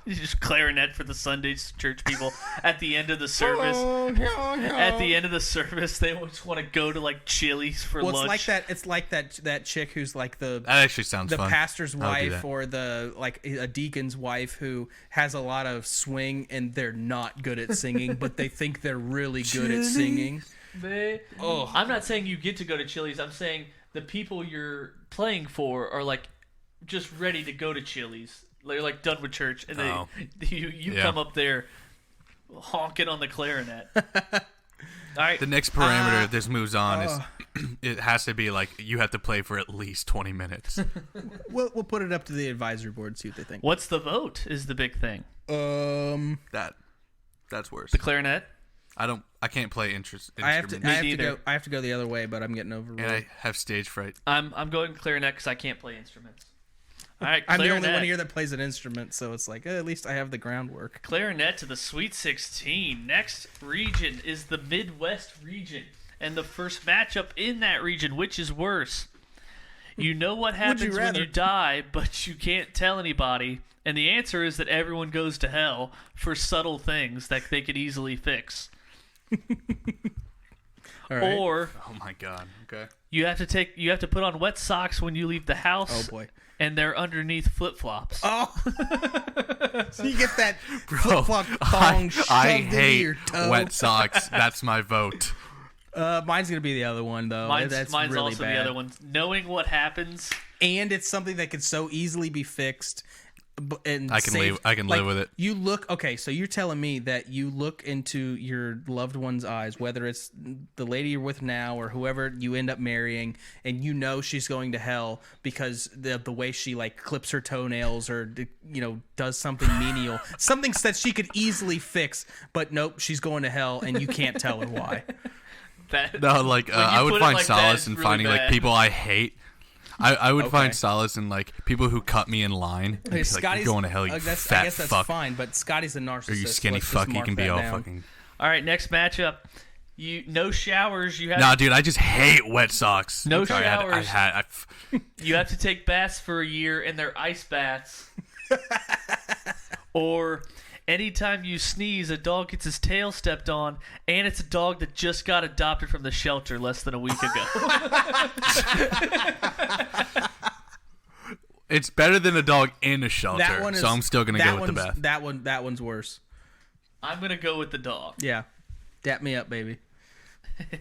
You just clarinet for the Sunday church people at the end of the service. At the end of the service, they just want to go to like Chili's for lunch. It's like that chick who's like That actually sounds the fun. pastor's I'll do wife that. or the like a deacon's wife who has a lot of swing and they're not good at singing, but they think they're really good at singing. I'm not saying you get to go to Chili's. I'm saying the people you're playing for are like just ready to go to Chili's. They're like done with church, and you come up there honking on the clarinet. All right. The next parameter if this moves on is it has to be like you have to play for at least 20 minutes. We'll put it up to the advisory board, see what they think. What's the vote? Is the big thing That's worse. the clarinet? I can't play instruments. I have neither. to go the other way, but I'm getting overruled. And I have stage fright. I'm going clarinet because I can't play instruments. All right, I'm the clarinet. only one here that plays an instrument, so it's like at least I have the groundwork. Clarinet to the Sweet 16. Next region is the Midwest region, and the first matchup in that region, which is worse? You know what happens when you die, but you can't tell anybody, and the answer is that everyone goes to hell for subtle things that they could easily fix. All right. Or Oh my god. Okay. you have to put on wet socks when you leave the house. Oh boy. And they're underneath flip-flops. Oh, so you get that Bro, flip-flop thong shoved I into hate your toe. wet socks. That's my vote. Mine's gonna be the other one though. That's Mine's really also bad. the other one. Knowing what happens. And it's something that could so easily be fixed. And I can live with it. You look okay. So you're telling me that you look into your loved one's eyes, whether it's the lady you're with now or whoever you end up marrying, and you know she's going to hell because the way she like clips her toenails or does something menial, something that she could easily fix, but nope, she's going to hell, and you can't tell her why. No, like I would find solace in finding like people I hate. I would find solace in like people who cut me in line. Okay, Like, you're going to hell, you I fat guess that's fuck. fine, but Scotty's a narcissist. Or you skinny Let's just fuck. You mark can be that all down. fucking. All right, next matchup. No showers. You have Nah, dude, I just hate wet socks. No Sorry, showers. I You have to take baths for a year, and they're ice baths. Or anytime you sneeze, a dog gets his tail stepped on, and it's a dog that just got adopted from the shelter less than a week ago. It's better than a dog in a shelter, so I'm still gonna go with the bath. That one's worse. I'm gonna go with the dog. Yeah, dap me up, baby.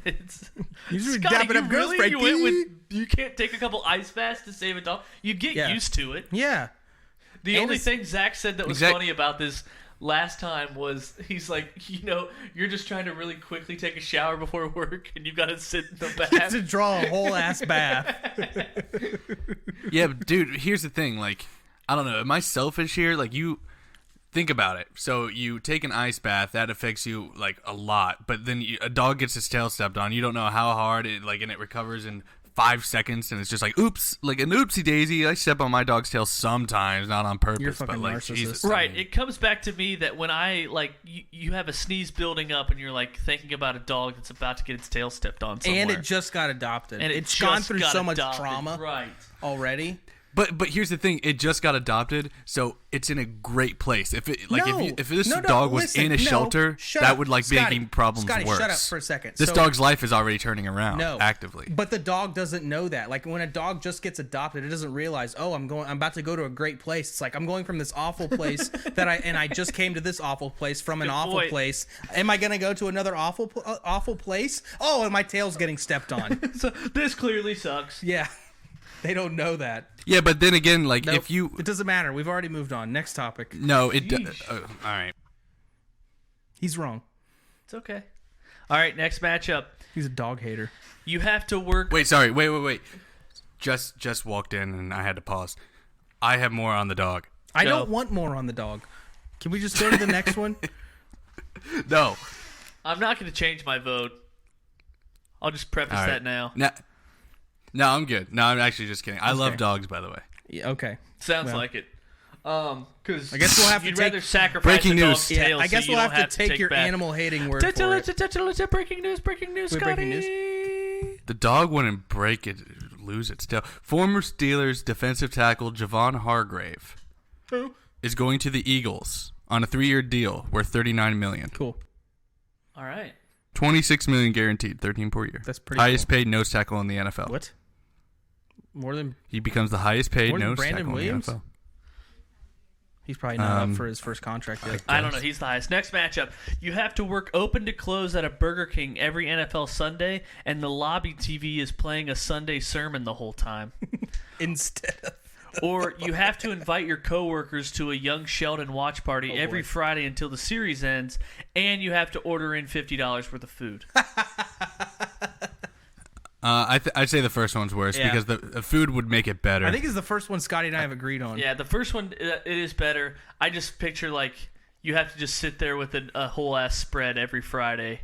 It's, Usually Scotty, dapping you up girls, really Frankie. went with. You can't take a couple ice baths to save a dog. You get Yeah. used to it. Yeah, The And only it's- thing Zach said that was funny about this last time was he's like, you're just trying to really quickly take a shower before work, and you got to sit in the bath. to draw a whole ass bath. Yeah, but dude, here's the thing. Like, I don't know. Am I selfish here? Like, you think about it. So you take an ice bath, that affects you like a lot. But then a dog gets his tail stepped on. You don't know how hard it and it recovers in 5 seconds, and it's just like, oops, like an oopsie daisy. I step on my dog's tail sometimes, not on purpose. You're a fucking but like, narcissist. Jesus, Right. I mean, It comes back to me that when I you have a sneeze building up, and you're like thinking about a dog that's about to get its tail stepped on somewhere, And it just got adopted. And it's just gone through got so much adopted. trauma Right. already. But here's the thing. It just got adopted, so it's in a great place. If it like No. if this No, dog was listen, in a no, shelter, shut that up. would like be Scotty, making problems Scotty, worse. shut up for a second. This So- dog's life is already turning around No, actively. But the dog doesn't know that. Like when a dog just gets adopted, it doesn't realize, oh, I'm about to go to a great place. It's like I'm going from this awful place that I just came to this awful place from an Good awful point. place. Am I gonna go to another awful place? Oh, and my tail's getting stepped on. So this clearly sucks. Yeah, they don't know that. Yeah, but then again, like Nope. if you it doesn't matter. We've already moved on. Next topic. no, it Yeesh. all right. He's wrong. It's okay. All right. Next matchup. He's a dog hater. You have to work. Wait, sorry. Wait. Just walked in and I had to pause. I have more on the dog. I Go. don't want more on the dog. Can we just go to the next one? No. I'm not going to change my vote. I'll just preface All right. that now. No, I'm good. No, I'm actually just kidding. I love dogs, by the way. Yeah, okay. Sounds Well. like it. Because I guess we'll have to you'd take rather sacrifice breaking a dog's news. tail. I guess so we'll you don't have to take your back. animal hating word for it. Breaking news, Wait, Scotty. breaking news? The dog wouldn't lose its tail. Former Steelers defensive tackle Javon Hargrave Who? is going to the Eagles on a 3-year deal worth $39 million. Cool. All right. $26 million guaranteed, 13 per year. That's pretty highest paid nose tackle in the NFL. What? More than He becomes the highest paid More than nose Brandon tackle Williams? in the NFL. he's probably not up for his first contract yet. I don't know. He's the highest. Next matchup. You have to work open to close at a Burger King every NFL Sunday, and the lobby TV is playing a Sunday sermon the whole time. Instead of Or you have to invite your coworkers to a Young Sheldon watch party every Friday until the series ends, and you have to order in $50 worth of food. I'd say the first one's worse Yeah. because the food would make it better. I think it's the first one Scotty and I have agreed on. Yeah, the first one, it is better. I just picture, like, you have to just sit there with a whole-ass spread every Friday.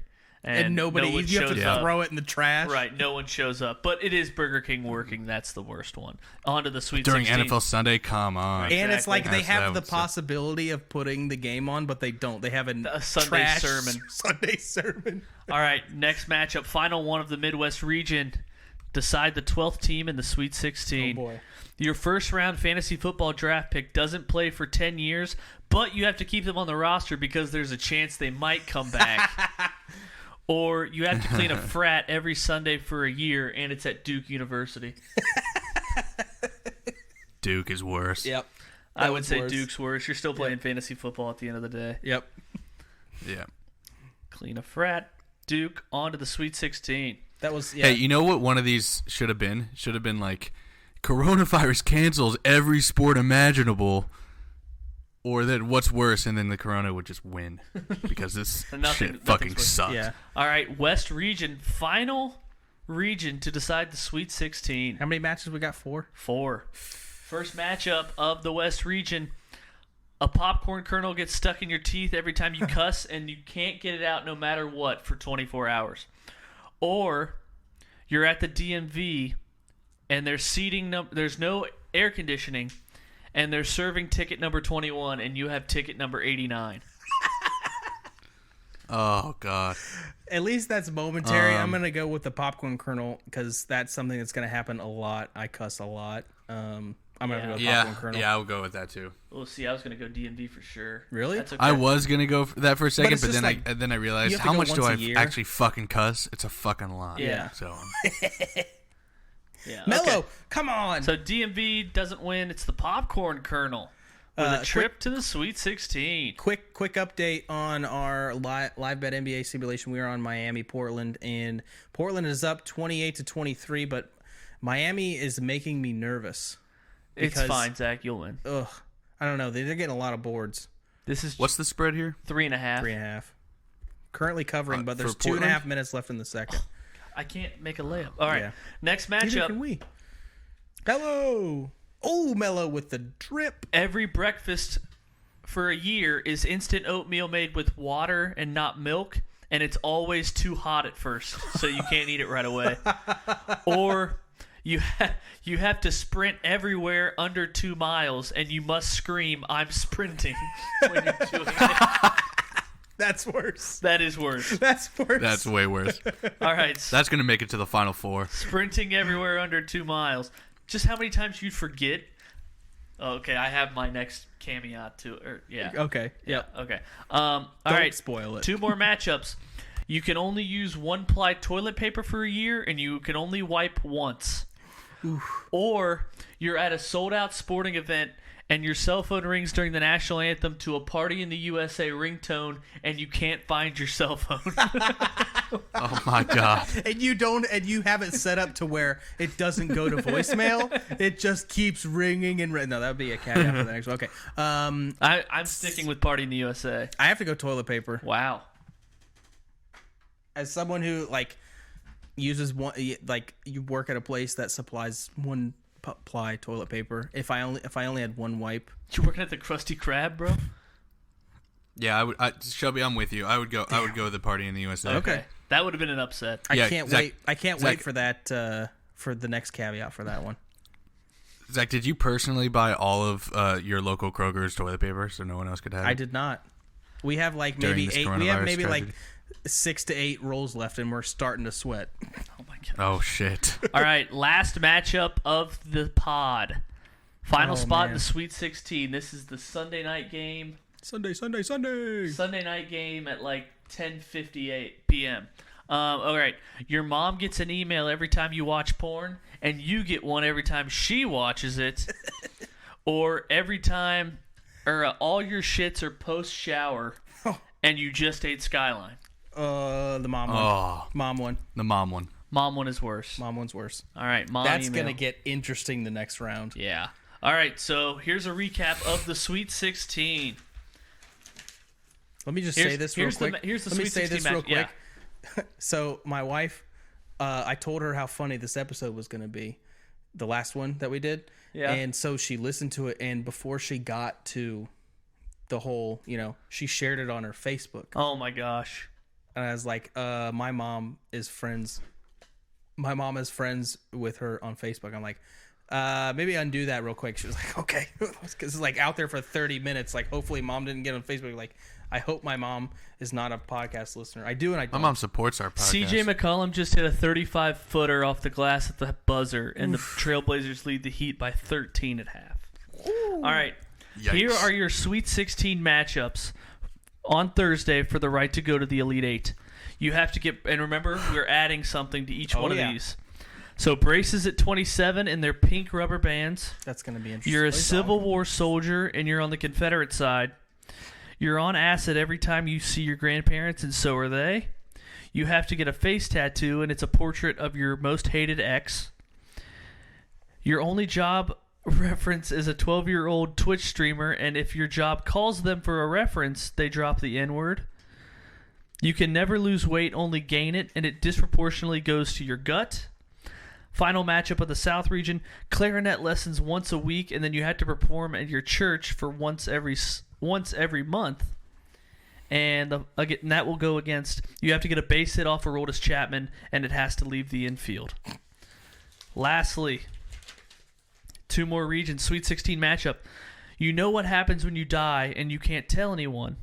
And nobody, no one you have to shows up. throw it in the trash. Right, no one shows up. But it is Burger King working. That's the worst one. On to the Sweet during 16. NFL Sunday. Come on. And it's like they That's what I have the would say. possibility of putting the game on, but they don't. They have A Sunday trash sermon. Sunday sermon. All right, next matchup, final one of the Midwest region. Decide the 12th team in the Sweet 16. Oh, boy. Your first round fantasy football draft pick doesn't play for 10 years, but you have to keep them on the roster because there's a chance they might come back. Or you have to clean a frat every Sunday for a year, and it's at Duke University. Duke is worse. Yep. I would say Duke's worse. You're still playing fantasy football at the end of the day. Yep. Yeah. Clean a frat, Duke, on to the Sweet 16. That was, yeah. Hey, you know what one of these should have been? Should have been like, coronavirus cancels every sport imaginable. Or that what's worse, and then the corona would just win. Because this shit fucking worse. sucks. Yeah. All right, West region, final region to decide the Sweet 16. How many matches we got? 4? 4. First matchup of the West region. A popcorn kernel gets stuck in your teeth every time you cuss, and you can't get it out no matter what for 24 hours. Or you're at the DMV, and there's no air conditioning, and they're serving ticket number 21, and you have ticket number 89. Oh, God. At least that's momentary. I'm going to go with the popcorn kernel because that's something that's going to happen a lot. I cuss a lot. I'm going to go with popcorn kernel. Yeah, I would go with that too. We'll see. I was going to go DMV for sure. Really? That's okay. I was gonna go for that for a second, it's but just then like, I realized you have to how go much do once I a year. actually fucking cuss? It's a fucking lot. Yeah. So Yeah, Mello, okay. come on. So DMV doesn't win. It's the popcorn kernel with a trip to the Sweet 16. Quick update on our live bet NBA simulation. We are on Miami, Portland, and Portland is up 28-23, but Miami is making me nervous. It's because- fine, Zach. You'll win. Ugh, I don't know. They're getting a lot of boards. This is what's the spread here? 3.5. 3.5. Currently covering, but there's for Portland? 2.5 minutes left in the second. I can't make a layup. All right. Yeah. Next Neither matchup. can we. Hello. Oh, Mello with the drip. Every breakfast for a year is instant oatmeal made with water and not milk, and it's always too hot at first, so you can't eat it right away. Or you have to sprint everywhere under 2 miles, and you must scream, "I'm sprinting," when you're doing it. That's worse. That is worse. That's worse. That's way worse. All right. That's gonna make it to the final 4. Sprinting everywhere under 2 miles. Just how many times you'd forget? Oh, okay, I have my next caveat to. Yeah. Okay. Yeah. Yep. Okay. All Don't right. spoil it. 2 more matchups. You can only use 1-ply toilet paper for a year, and you can only wipe once. Or you're at a sold-out sporting event, and your cell phone rings during the national anthem to a Party in the USA ringtone, and you can't find your cell phone. Oh my God. And you have it set up to where it doesn't go to voicemail. It just keeps ringing and ringing. No, that would be a caveat for the next one. Okay. I'm sticking with Party in the USA. I have to go toilet paper. Wow. As someone who uses one, you work at a place that supplies 1-ply toilet paper. If I only had 1 wipe. You working at the Krusty Krab, bro? Yeah, Shelby, I'm with you. I would go with the party in the USA. Okay. That would have been an upset. I Yeah, can't Zach- wait. I can't Zach- wait for that. For the next caveat for that one. Zach, did you personally buy all of your local Kroger's toilet paper so no one else could have it? I did not. We have like During maybe this 8. We have coronavirus maybe like tragedy? 6 to 8 rolls left, and we're starting to sweat. Oh my god. Oh shit! All right, last matchup of the pod. Final Oh, spot in man. the Sweet 16. This is the Sunday night game. Sunday. Sunday night game at like 10:58 p.m. All right, your mom gets an email every time you watch porn, and you get one every time she watches it, or every time, or all your shits are post shower, and you just ate Skyline. The mom one. Oh, Mom one. the mom one. Mom one is worse. Mom one's worse. All right, mom. That's email. gonna get interesting the next round. Yeah. All right, so here's a recap of the Sweet 16. Let me just say this real quick. Here's the Let me Sweet say 16 this real match. Yeah. quick. So my wife, I told her how funny this episode was going to be, the last one that we did. Yeah. And so she listened to it, and before she got to the whole, she shared it on her Facebook. Oh my gosh. And I was like, my mom is friends. My mom is friends with her on Facebook. I'm like, maybe undo that real quick. She was like, okay. Because it's like out there for 30 minutes. Like, hopefully mom didn't get on Facebook. Like, I hope my mom is not a podcast listener. I do and I don't. My mom supports our podcast. CJ McCollum just hit a 35-footer off the glass at the buzzer, and the Trailblazers lead the Heat by 13 at half. All right. Yikes. Here are your Sweet 16 matchups on Thursday for the right to go to the Elite Eight. You have to get, and remember, we're adding something to each one of these. So braces at 27 in their pink rubber bands. That's going to be interesting. You're a Civil War soldier, and you're on the Confederate side. You're on acid every time you see your grandparents, and so are they. You have to get a face tattoo, and it's a portrait of your most hated ex. Your only job reference is a 12-year-old Twitch streamer, and if your job calls them for a reference, they drop the N-word. You can never lose weight, only gain it, and it disproportionately goes to your gut. Final matchup of the South region, clarinet lessons once a week, and then you have to perform at your church for once every month. And again, that will go against, you have to get a base hit off Aroldis Chapman, and it has to leave the infield. Lastly, 2 more regions, Sweet 16 matchup. You know what happens when you die, and you can't tell anyone.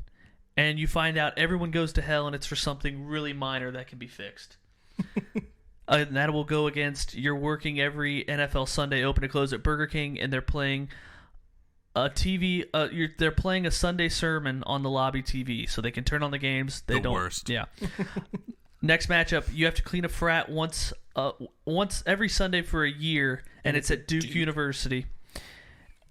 And you find out everyone goes to hell, and it's for something really minor that can be fixed. And that will go against, you're working every NFL Sunday open to close at Burger King, and they're playing a TV. They're playing a Sunday sermon on the lobby TV, so they can turn on the games. They don't. Worst. Yeah. Next matchup, you have to clean a frat once every Sunday for a year, and it's at Duke University.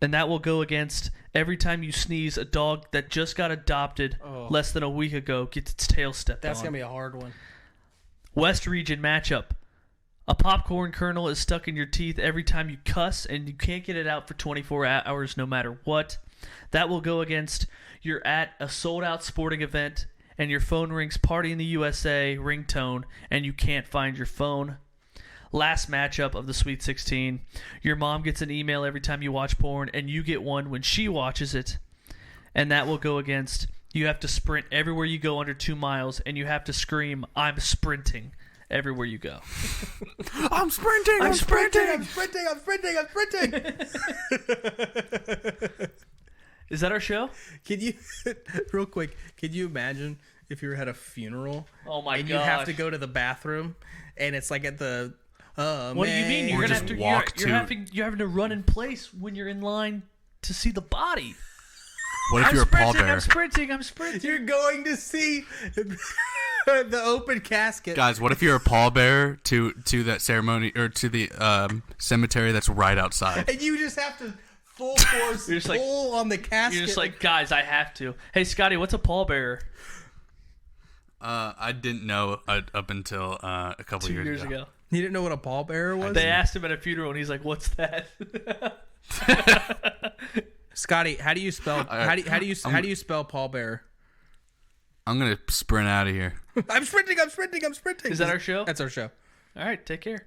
And that will go against every time you sneeze, a dog that just got adopted less than a week ago gets its tail stepped on. That's going to be a hard one. West region matchup. A popcorn kernel is stuck in your teeth every time you cuss, and you can't get it out for 24 hours no matter what. That will go against, you're at a sold-out sporting event, and your phone rings Party in the USA ringtone, and you can't find your phone. Last matchup of the Sweet 16. Your mom gets an email every time you watch porn, and you get one when she watches it. And that will go against, you have to sprint everywhere you go under 2 miles, and you have to scream, I'm sprinting, everywhere you go. I'm sprinting. I'm sprinting. Is that our show? Can you, real quick, can you imagine if you were at a funeral? Oh my and gosh. you have to go to the bathroom, and it's like at the. What do you mean? You're Or gonna just have to walk you're to- you're having to run in place when you're in line to see the body. What if you're a pallbearer? I'm sprinting. You're going to see the open casket. Guys, what if you're a pallbearer to that ceremony or to the cemetery that's right outside? And you just have to full force You're just like- pull on the casket. You're just like, guys, I have to. Hey, Scotty, what's a pallbearer? I didn't know up until a couple 2 years years ago. ago. You didn't know what a pallbearer was? They asked him at a funeral, and he's like, "What's that?" Scotty, how do you spell? How do you spell pallbearer? I'm gonna sprint out of here. I'm sprinting. Is that our show? That's our show. All right, take care.